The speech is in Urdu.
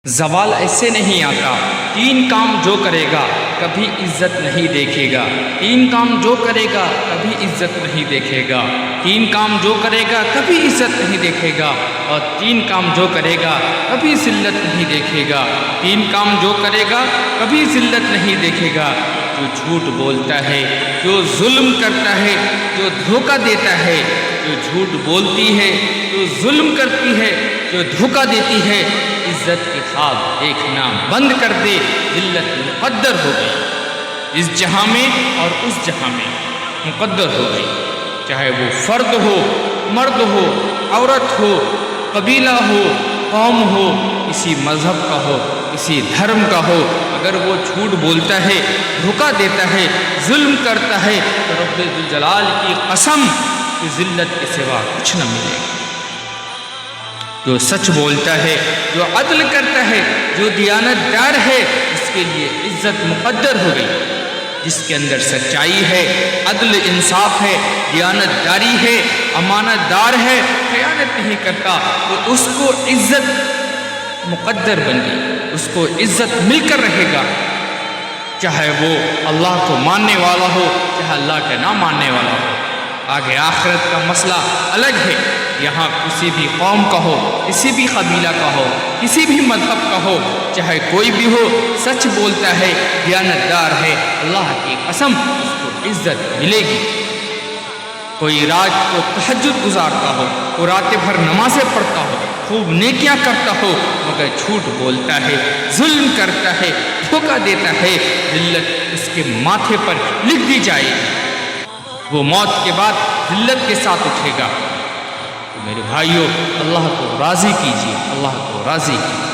زوال ایسے نہیں آتا، تین کام جو کرے گا کبھی عزت نہیں دیکھے گا، تین کام جو کرے گا کبھی عزت نہیں دیکھے گا، تین کام جو کرے گا کبھی عزت نہیں دیکھے گا، اور تین کام جو کرے گا کبھی ذلت نہیں دیکھے گا، تین کام جو کرے گا کبھی ذلت نہیں دیکھے گا۔ جو جھوٹ بولتا ہے، جو ظلم کرتا ہے، جو دھوکہ دیتا ہے، جو جھوٹ بولتی ہے، جو ظلم کرتی ہے، جو دھوکہ دیتی ہے، عزت کے خواب دیکھنا بند کر دے، ذلت مقدر ہو گئی، اس جہاں میں اور اس جہاں میں مقدر ہو گئی، چاہے وہ فرد ہو، مرد ہو، عورت ہو، قبیلہ ہو، قوم ہو، کسی مذہب کا ہو، کسی دھرم کا ہو، اگر وہ جھوٹ بولتا ہے، دھوکہ دیتا ہے، ظلم کرتا ہے تو رب ذوالجلال کی قسم کہ ذلت کے سوا کچھ نہ ملے گا۔ جو سچ بولتا ہے، جو عدل کرتا ہے، جو دیانت دار ہے، اس کے لیے عزت مقدر ہو گئی۔ جس کے اندر سچائی ہے، عدل انصاف ہے، دیانت داری ہے، امانت دار ہے، خیانت نہیں کرتا، تو اس کو عزت مقدر بن گئی، اس کو عزت مل کر رہے گا، چاہے وہ اللہ کو ماننے والا ہو، چاہے اللہ کا نہ ماننے والا ہو۔ آگے آخرت کا مسئلہ الگ ہے، یہاں کسی بھی قوم کا ہو، کسی بھی قبیلہ کا ہو، کسی بھی مذہب کا ہو، چاہے کوئی بھی ہو، سچ بولتا ہے، دیانت دار ہے، اللہ کی قسم اس کو عزت ملے گی۔ کوئی رات کو تہجد گزارتا ہو، کوئی رات بھر نمازیں پڑھتا ہو، خوب نیکیاں کرتا ہو، مگر جھوٹ بولتا ہے، ظلم کرتا ہے، دھوکہ دیتا ہے، ذلت اس کے ماتھے پر لکھ دی جائے گی، وہ موت کے بعد ذلت کے ساتھ اٹھے گا۔ تو میرے بھائیوں، اللہ کو راضی کیجیے، اللہ کو راضی کیجیے۔